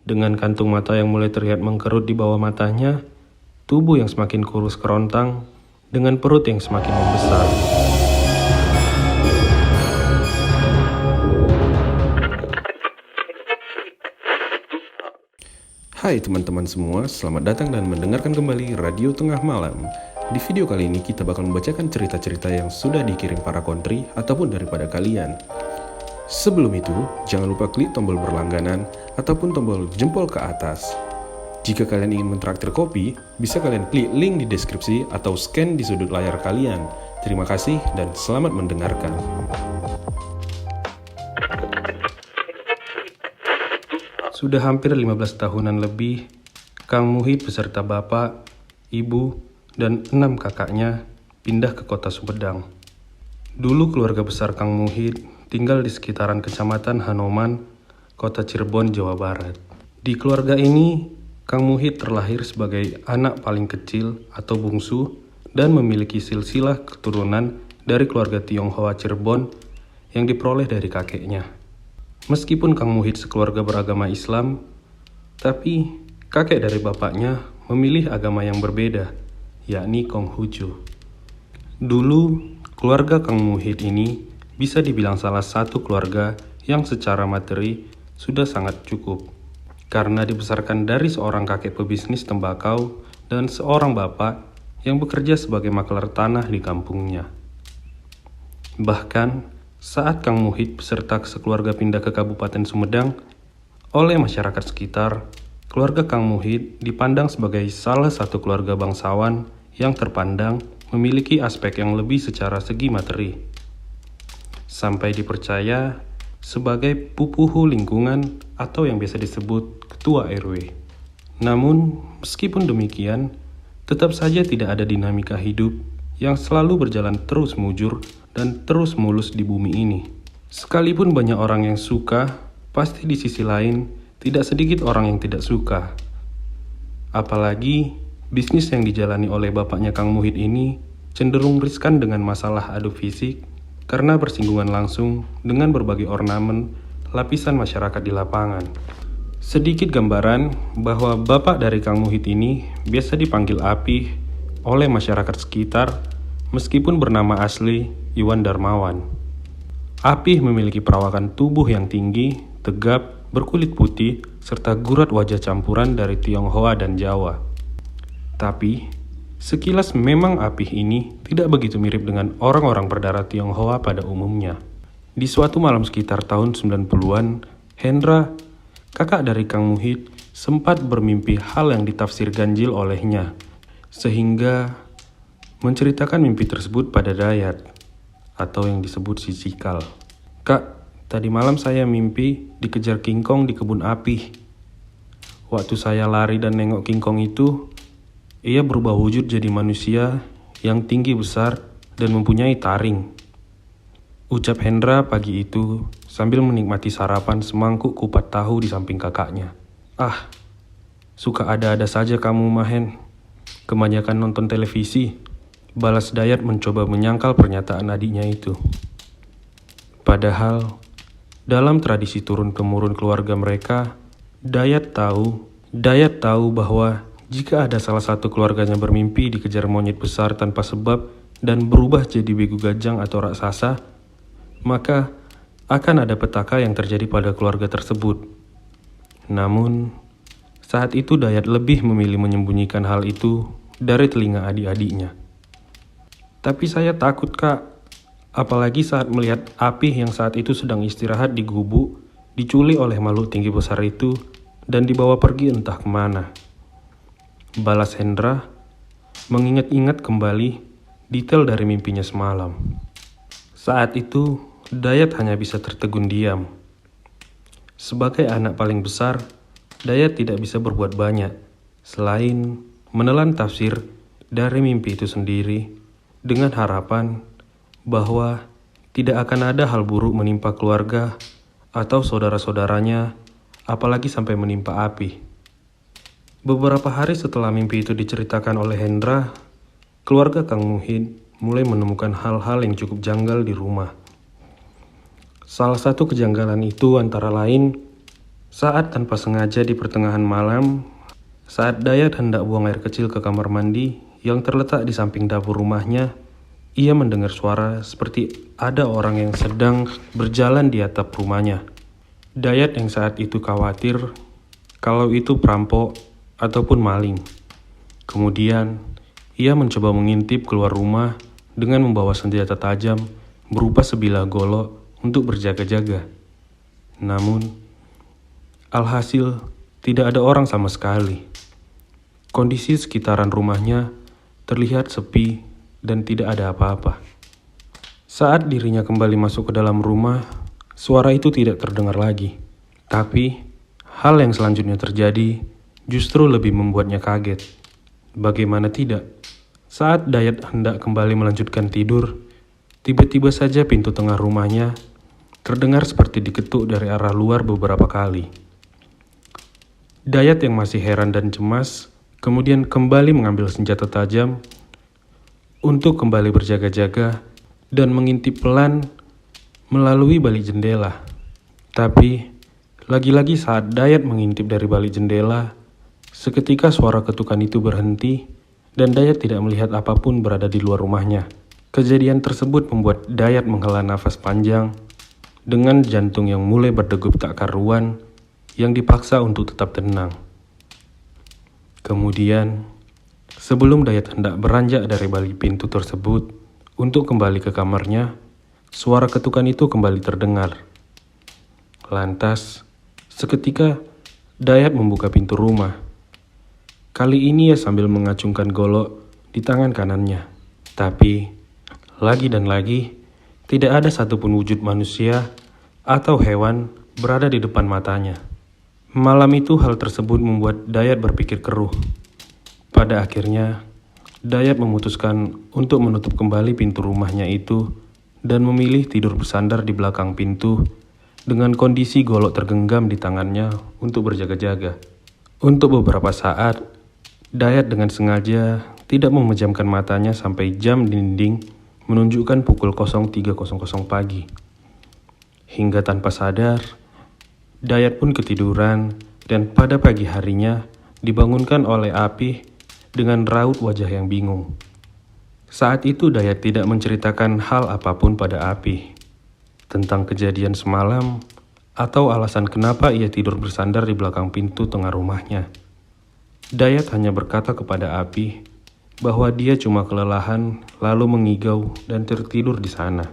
Dengan kantung mata yang mulai terlihat mengkerut di bawah matanya, tubuh yang semakin kurus kerontang, dengan perut yang semakin membesar. Hai teman-teman semua, selamat datang dan mendengarkan kembali Radio Tengah Malam. Di video kali ini kita bakal membacakan cerita-cerita yang sudah dikirim para kontri ataupun daripada kalian. Sebelum itu, jangan lupa klik tombol berlangganan ataupun tombol jempol ke atas. Jika kalian ingin mentraktir kopi, bisa kalian klik link di deskripsi atau scan di sudut layar kalian. Terima kasih dan selamat mendengarkan. Sudah hampir 15 tahunan lebih, Kang Muhid beserta bapak, ibu, dan 6 kakaknya pindah ke kota Sumedang. Dulu keluarga besar Kang Muhid tinggal di sekitaran Kecamatan Hanoman, kota Cirebon, Jawa Barat. Di keluarga ini, Kang Muhid terlahir sebagai anak paling kecil atau bungsu dan memiliki silsilah keturunan dari keluarga Tionghoa Cirebon yang diperoleh dari kakeknya. Meskipun Kang Muhid sekeluarga beragama Islam, tapi kakek dari bapaknya memilih agama yang berbeda, yakni Konghucu. Dulu, keluarga Kang Muhid ini bisa dibilang salah satu keluarga yang secara materi sudah sangat cukup, karena dibesarkan dari seorang kakek pebisnis tembakau dan seorang bapak yang bekerja sebagai makelar tanah di kampungnya. Bahkan, saat Kang Muhid beserta sekeluarga pindah ke Kabupaten Sumedang, oleh masyarakat sekitar, keluarga Kang Muhid dipandang sebagai salah satu keluarga bangsawan yang terpandang memiliki aspek yang lebih secara segi materi. Sampai dipercaya sebagai pupuhu lingkungan atau yang biasa disebut ketua RW. Namun, meskipun demikian, tetap saja tidak ada dinamika hidup yang selalu berjalan terus mujur dan terus mulus di bumi ini. Sekalipun banyak orang yang suka, pasti di sisi lain tidak sedikit orang yang tidak suka. Apalagi bisnis yang dijalani oleh bapaknya Kang Muhid ini cenderung riskan dengan masalah adu fisik karena bersinggungan langsung dengan berbagai ornamen lapisan masyarakat di lapangan. Sedikit gambaran bahwa bapak dari Kang Muhid ini biasa dipanggil Apih oleh masyarakat sekitar meskipun bernama asli Iwan Darmawan. Apih memiliki perawakan tubuh yang tinggi, tegap, berkulit putih, serta gurat wajah campuran dari Tionghoa dan Jawa. Tapi, sekilas memang Apih ini tidak begitu mirip dengan orang-orang berdarah Tionghoa pada umumnya. Di suatu malam sekitar tahun 90-an, Hendra, kakak dari Kang Muhid, sempat bermimpi hal yang ditafsir ganjil olehnya, sehingga menceritakan mimpi tersebut pada Dayat, atau yang disebut si Cikal. Kak, tadi malam saya mimpi dikejar kingkong di kebun Apih. Waktu saya lari dan nengok kingkong itu, ia berubah wujud jadi manusia yang tinggi besar dan mempunyai taring. Ucap Hendra pagi itu sambil menikmati sarapan semangkuk kupat tahu di samping kakaknya. Ah, suka ada-ada saja kamu, Mahen. Kebanyakan nonton televisi. Balas Dayat mencoba menyangkal pernyataan adiknya itu. Padahal, dalam tradisi turun-temurun keluarga mereka, Dayat tahu bahwa jika ada salah satu keluarganya bermimpi dikejar monyet besar tanpa sebab dan berubah jadi begu gajang atau raksasa, maka akan ada petaka yang terjadi pada keluarga tersebut. Namun, saat itu Dayat lebih memilih menyembunyikan hal itu dari telinga adik-adiknya. Tapi saya takut, Kak. Apalagi saat melihat Apih yang saat itu sedang istirahat di gubuk, diculik oleh makhluk tinggi besar itu, dan dibawa pergi entah kemana. Balas Hendra, mengingat-ingat kembali detail dari mimpinya semalam. Saat itu, Dayat hanya bisa tertegun diam. Sebagai anak paling besar, Dayat tidak bisa berbuat banyak, selain menelan tafsir dari mimpi itu sendiri, dengan harapan bahwa tidak akan ada hal buruk menimpa keluarga atau saudara-saudaranya, apalagi sampai menimpa Apih. Beberapa hari setelah mimpi itu diceritakan oleh Hendra, keluarga Kang Muhid mulai menemukan hal-hal yang cukup janggal di rumah. Salah satu kejanggalan itu antara lain, Saat tanpa sengaja di pertengahan malam, saat Dayat hendak buang air kecil ke kamar mandi yang terletak di samping dapur rumahnya, ia mendengar suara seperti ada orang yang sedang berjalan di atap rumahnya. Dayat yang saat itu khawatir kalau itu perampok ataupun maling. Kemudian, ia mencoba mengintip keluar rumah dengan membawa senjata tajam berupa sebilah golok untuk berjaga-jaga. Namun, alhasil, tidak ada orang sama sekali. Kondisi sekitaran rumahnya terlihat sepi dan tidak ada apa-apa. Saat dirinya kembali masuk ke dalam rumah, suara itu tidak terdengar lagi. Tapi, hal yang selanjutnya terjadi justru lebih membuatnya kaget. Bagaimana tidak? Saat Dayat hendak kembali melanjutkan tidur, tiba-tiba saja pintu tengah rumahnya terdengar seperti diketuk dari arah luar beberapa kali. Dayat yang masih heran dan cemas, kemudian kembali mengambil senjata tajam untuk kembali berjaga-jaga dan mengintip pelan melalui balik jendela. Tapi, lagi-lagi saat Dayat mengintip dari balik jendela, seketika suara ketukan itu berhenti dan Dayat tidak melihat apapun berada di luar rumahnya. Kejadian tersebut membuat Dayat menghela nafas panjang dengan jantung yang mulai berdegup tak karuan yang dipaksa untuk tetap tenang. Kemudian, sebelum Dayat hendak beranjak dari balik pintu tersebut untuk kembali ke kamarnya, suara ketukan itu kembali terdengar. Lantas, seketika Dayat membuka pintu rumah. Kali ini ia sambil mengacungkan golok di tangan kanannya. Tapi, lagi dan lagi, tidak ada satupun wujud manusia atau hewan berada di depan matanya. Malam itu hal tersebut membuat Dayat berpikir keruh. Pada akhirnya, Dayat memutuskan untuk menutup kembali pintu rumahnya itu dan memilih tidur bersandar di belakang pintu dengan kondisi golok tergenggam di tangannya untuk berjaga-jaga. Untuk beberapa saat, Dayat dengan sengaja tidak memejamkan matanya sampai jam dinding menunjukkan pukul 03.00 pagi. Hingga tanpa sadar, Dayat pun ketiduran dan pada pagi harinya dibangunkan oleh Apih dengan raut wajah yang bingung. Saat itu Dayat tidak menceritakan hal apapun pada Apih tentang kejadian semalam atau alasan kenapa ia tidur bersandar di belakang pintu tengah rumahnya. Dayat hanya berkata kepada Apih bahwa dia cuma kelelahan lalu mengigau dan tertidur di sana.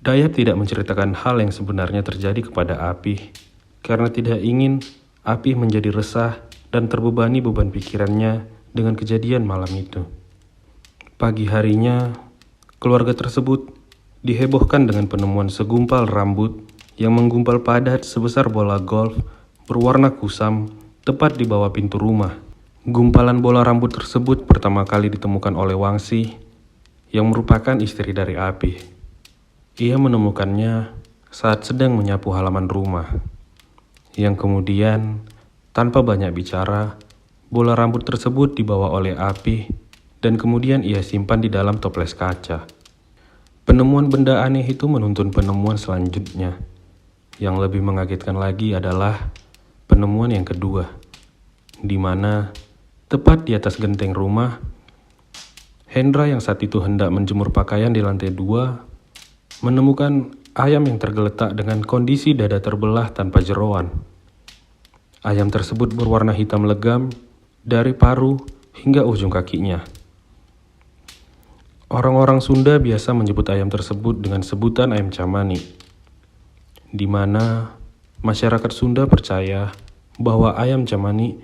Dayat tidak menceritakan hal yang sebenarnya terjadi kepada Apih karena tidak ingin Apih menjadi resah dan terbebani beban pikirannya dengan kejadian malam itu. Pagi harinya, keluarga tersebut dihebohkan dengan penemuan segumpal rambut yang menggumpal padat sebesar bola golf berwarna kusam tepat di bawah pintu rumah. Gumpalan bola rambut tersebut pertama kali ditemukan oleh Wangsi yang merupakan istri dari Apih. Ia menemukannya saat sedang menyapu halaman rumah. Yang kemudian, tanpa banyak bicara, bola rambut tersebut dibawa oleh Apih dan kemudian ia simpan di dalam toples kaca. Penemuan benda aneh itu menuntun penemuan selanjutnya. Yang lebih mengagetkan lagi adalah penemuan yang kedua, di mana tepat di atas genteng rumah, Hendra yang saat itu hendak menjemur pakaian di lantai 2 menemukan ayam yang tergeletak dengan kondisi dada terbelah tanpa jeroan. Ayam tersebut berwarna hitam legam dari paruh hingga ujung kakinya. Orang-orang Sunda biasa menyebut ayam tersebut dengan sebutan ayam camani, di mana masyarakat Sunda percaya bahwa ayam camani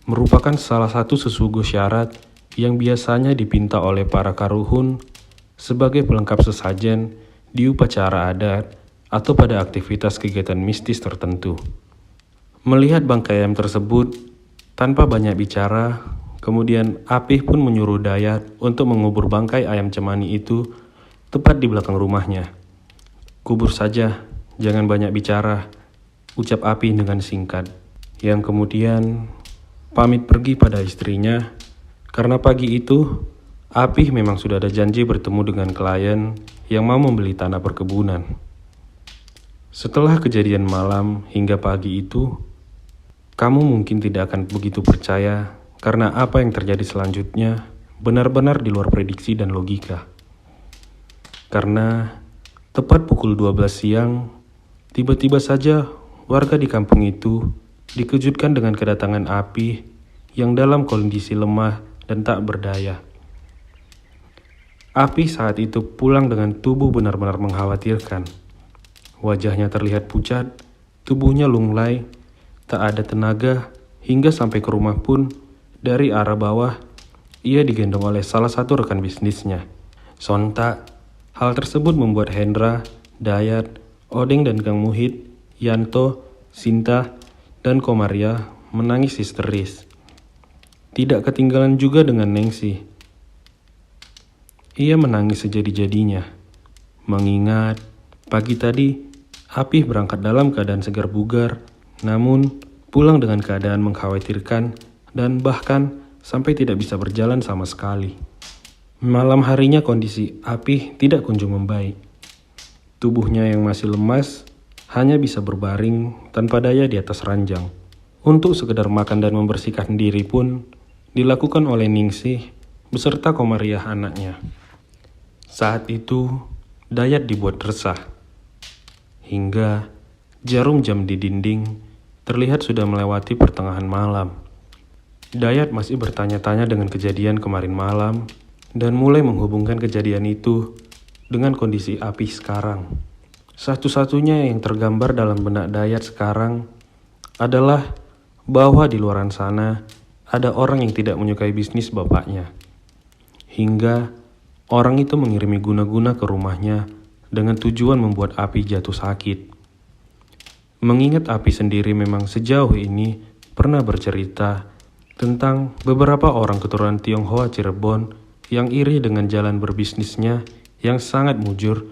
merupakan salah satu sesugu syarat yang biasanya dipinta oleh para karuhun sebagai pelengkap sesajen di upacara adat atau pada aktivitas kegiatan mistis tertentu. Melihat bangkai ayam tersebut, tanpa banyak bicara, kemudian Apih pun menyuruh Dayat untuk mengubur bangkai ayam cemani itu tepat di belakang rumahnya. "Kubur saja, jangan banyak bicara," ucap Apih dengan singkat. Yang kemudian pamit pergi pada istrinya, karena pagi itu Apih memang sudah ada janji bertemu dengan klien yang mau membeli tanah perkebunan. Setelah kejadian malam hingga pagi itu, kamu mungkin tidak akan begitu percaya karena apa yang terjadi selanjutnya benar-benar di luar prediksi dan logika. Karena tepat pukul 12 siang, tiba-tiba saja warga di kampung itu dikejutkan dengan kedatangan api yang dalam kondisi lemah dan tak berdaya. Api saat itu pulang dengan tubuh benar-benar mengkhawatirkan. Wajahnya terlihat pucat, tubuhnya lunglai, tak ada tenaga, hingga sampai ke rumah pun dari arah bawah ia digendong oleh salah satu rekan bisnisnya. Sontak, hal tersebut membuat Hendra, Dayat, Odeng dan Kang Muhid, Yanto, Sinta, dan Komaria menangis histeris. Tidak ketinggalan juga dengan Nengsi. Ia menangis sejadi-jadinya, mengingat pagi tadi Apih berangkat dalam keadaan segar bugar, namun pulang dengan keadaan mengkhawatirkan dan bahkan sampai tidak bisa berjalan sama sekali. Malam harinya kondisi Apih tidak kunjung membaik. Tubuhnya yang masih lemas hanya bisa berbaring tanpa daya di atas ranjang. Untuk sekedar makan dan membersihkan diri pun dilakukan oleh Ningsih beserta Komariah anaknya. Saat itu, Dayat dibuat resah. Hingga jarum jam di dinding terlihat sudah melewati pertengahan malam. Dayat masih bertanya-tanya dengan kejadian kemarin malam dan mulai menghubungkan kejadian itu dengan kondisi Apih sekarang. Satu-satunya yang tergambar dalam benak Dayat sekarang adalah bahwa di luaran sana ada orang yang tidak menyukai bisnis bapaknya. Hingga orang itu mengirimi guna-guna ke rumahnya dengan tujuan membuat Apih jatuh sakit. Mengingat Apih sendiri memang sejauh ini pernah bercerita tentang beberapa orang keturunan Tionghoa Cirebon yang iri dengan jalan berbisnisnya yang sangat mujur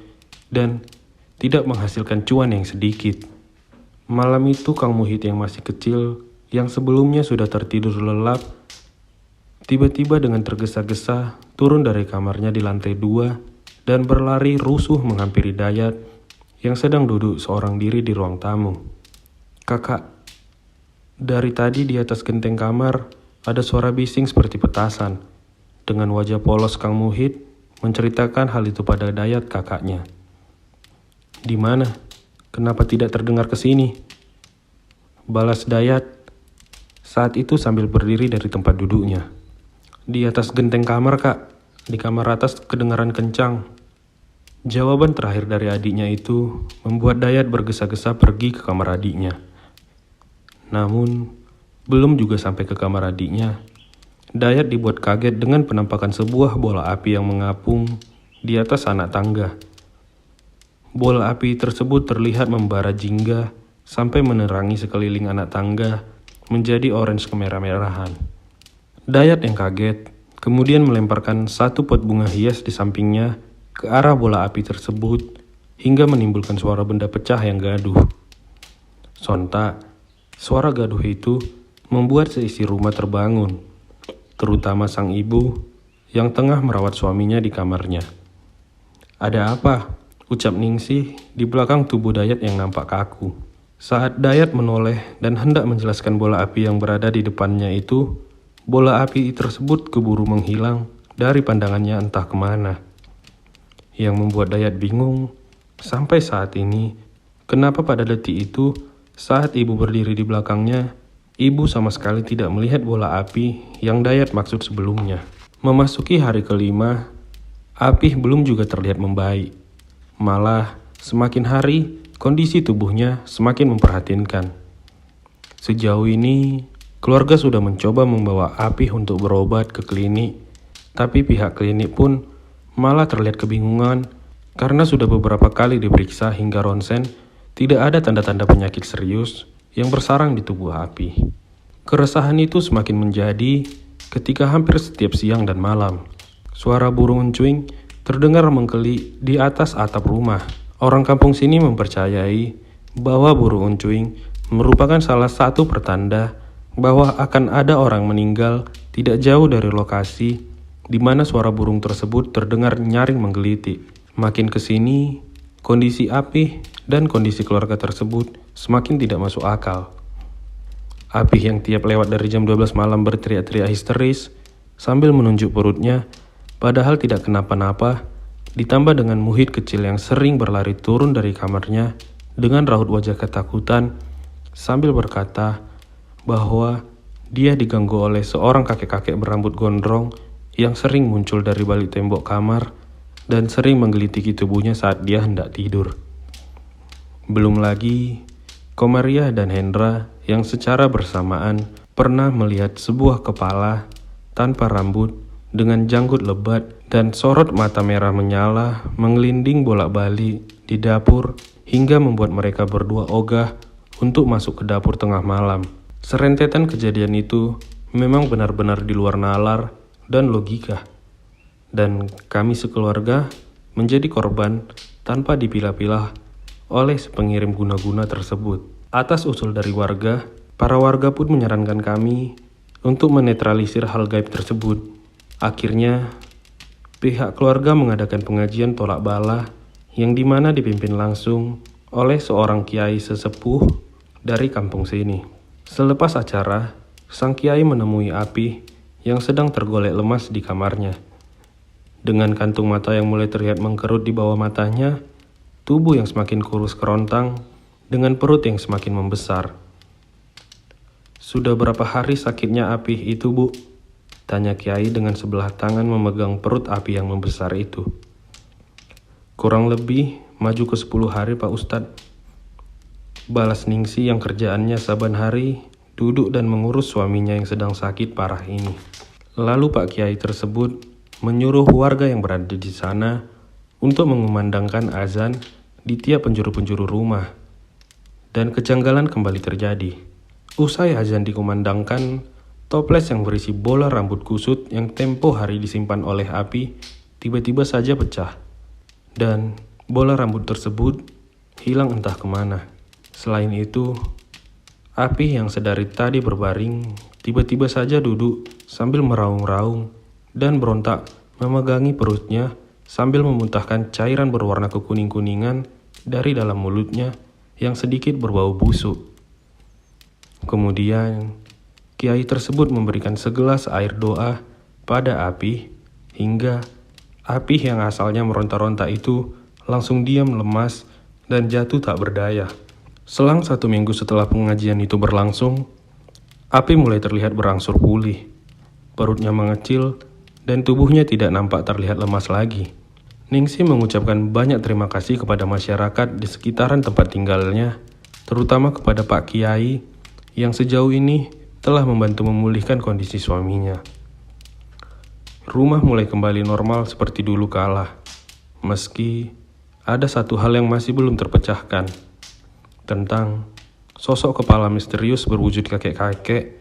dan tidak menghasilkan cuan yang sedikit. Malam itu Kang Muhid yang masih kecil, yang sebelumnya sudah tertidur lelap, tiba-tiba dengan tergesa-gesa turun dari kamarnya di lantai 2 dan berlari rusuh menghampiri Dayat yang sedang duduk seorang diri di ruang tamu. "Kakak, dari tadi di atas genteng kamar ada suara bising seperti petasan." Dengan wajah polos Kang Muhid menceritakan hal itu pada Dayat kakaknya. "Di mana? Kenapa tidak terdengar ke sini?" balas Dayat saat itu sambil berdiri dari tempat duduknya. "Di atas genteng kamar, Kak. Di kamar atas kedengaran kencang." Jawaban terakhir dari adiknya itu membuat Dayat bergesa-gesa pergi ke kamar adiknya. Namun, belum juga sampai ke kamar adiknya, Dayat dibuat kaget dengan penampakan sebuah bola api yang mengapung di atas anak tangga. Bola api tersebut terlihat membara jingga sampai menerangi sekeliling anak tangga menjadi orange kemerah-merahan. Dayat yang kaget kemudian melemparkan satu pot bunga hias di sampingnya ke arah bola api tersebut hingga menimbulkan suara benda pecah yang gaduh. Sontak, suara gaduh itu membuat seisi rumah terbangun, terutama sang ibu yang tengah merawat suaminya di kamarnya. "Ada apa?" ucap Ningsih di belakang tubuh Dayat yang nampak kaku. Saat Dayat menoleh dan hendak menjelaskan bola api yang berada di depannya itu, bola api tersebut keburu menghilang dari pandangannya entah kemana. Yang membuat Dayat bingung sampai saat ini, kenapa pada detik itu saat ibu berdiri di belakangnya, ibu sama sekali tidak melihat bola api yang Dayat maksud sebelumnya. Memasuki hari kelima, Apih belum juga terlihat membaik. Malah semakin hari kondisi tubuhnya semakin memprihatinkan. Sejauh ini, keluarga sudah mencoba membawa Apih untuk berobat ke klinik, tapi pihak klinik pun malah terlihat kebingungan karena sudah beberapa kali diperiksa hingga ronsen, tidak ada tanda-tanda penyakit serius yang bersarang di tubuh Apih. Keresahan itu semakin menjadi ketika hampir setiap siang dan malam, suara burung encuing terdengar mengkeli di atas atap rumah. Orang kampung sini mempercayai bahwa burung encuing merupakan salah satu pertanda bahwa akan ada orang meninggal tidak jauh dari lokasi di mana suara burung tersebut terdengar nyaring menggelitik. Makin kesini, Kondisi Apih dan kondisi keluarga tersebut semakin tidak masuk akal. Apih yang tiap lewat dari jam 12 malam berteriak-teriak histeris sambil menunjuk perutnya, padahal tidak kenapa-napa, ditambah dengan Muhid kecil yang sering berlari turun dari kamarnya dengan raut wajah ketakutan sambil berkata bahwa dia diganggu oleh seorang kakek-kakek berambut gondrong yang sering muncul dari balik tembok kamar dan sering menggelitiki tubuhnya saat dia hendak tidur. Belum lagi, Komariah dan Hendra yang secara bersamaan pernah melihat sebuah kepala tanpa rambut dengan janggut lebat dan sorot mata merah menyala mengelinding bolak-balik di dapur hingga membuat mereka berdua ogah untuk masuk ke dapur tengah malam. Serentetan kejadian itu memang benar-benar di luar nalar dan logika. Dan kami sekeluarga menjadi korban tanpa dipilah-pilah oleh pengirim guna-guna tersebut. Atas usul dari warga, para warga pun menyarankan kami untuk menetralisir hal gaib tersebut. Akhirnya, pihak keluarga mengadakan pengajian tolak bala yang dimana dipimpin langsung oleh seorang kiai sesepuh dari kampung sini. Selepas acara, sang kiai menemui Apih yang sedang tergolek lemas di kamarnya. Dengan kantung mata yang mulai terlihat mengkerut di bawah matanya, tubuh yang semakin kurus kerontang, dengan perut yang semakin membesar. "Sudah berapa hari sakitnya Apih itu, Bu?" tanya kiai dengan sebelah tangan memegang perut Apih yang membesar itu. "Kurang lebih maju ke 10 hari, Pak Ustadz," balas Ningsi yang kerjaannya saban hari duduk dan mengurus suaminya yang sedang sakit parah ini. Lalu Pak Kiai tersebut menyuruh warga yang berada di sana untuk mengumandangkan azan di tiap penjuru-penjuru rumah. Dan kejanggalan kembali terjadi. Usai azan dikumandangkan, toples yang berisi bola rambut kusut yang tempo hari disimpan oleh Apih tiba-tiba saja pecah. Dan bola rambut tersebut hilang entah kemana. Selain itu, Apih yang sedari tadi berbaring tiba-tiba saja duduk sambil meraung-raung dan berontak memegangi perutnya sambil memuntahkan cairan berwarna kekuning-kuningan dari dalam mulutnya yang sedikit berbau busuk. Kemudian, kiai tersebut memberikan segelas air doa pada Apih hingga Apih yang asalnya meronta-ronta itu langsung diam lemas dan jatuh tak berdaya. Selang 1 minggu setelah pengajian itu berlangsung, Apih mulai terlihat berangsur pulih. Perutnya mengecil dan tubuhnya tidak nampak terlihat lemas lagi. Ningsi mengucapkan banyak terima kasih kepada masyarakat di sekitaran tempat tinggalnya, terutama kepada Pak Kiai yang sejauh ini telah membantu memulihkan kondisi suaminya. Rumah mulai kembali normal seperti dulu kala, meski ada satu hal yang masih belum terpecahkan, tentang sosok kepala misterius berwujud kakek-kakek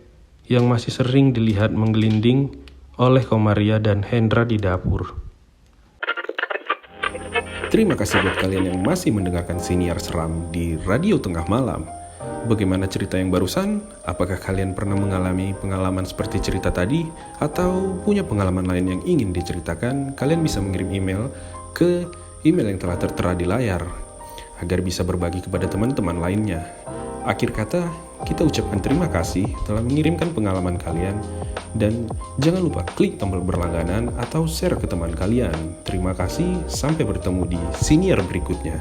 yang masih sering dilihat menggelinding oleh Komariah dan Hendra di dapur. Terima kasih buat kalian yang masih mendengarkan Siniar Seram di Radio Tengah Malam. Bagaimana cerita yang barusan? Apakah kalian pernah mengalami pengalaman seperti cerita tadi? Atau punya pengalaman lain yang ingin diceritakan? Kalian bisa mengirim email ke email yang telah tertera di layar agar bisa berbagi kepada teman-teman lainnya. Akhir kata, kita ucapkan terima kasih telah mengirimkan pengalaman kalian dan jangan lupa klik tombol berlangganan atau share ke teman kalian. Terima kasih, sampai bertemu di siniar berikutnya.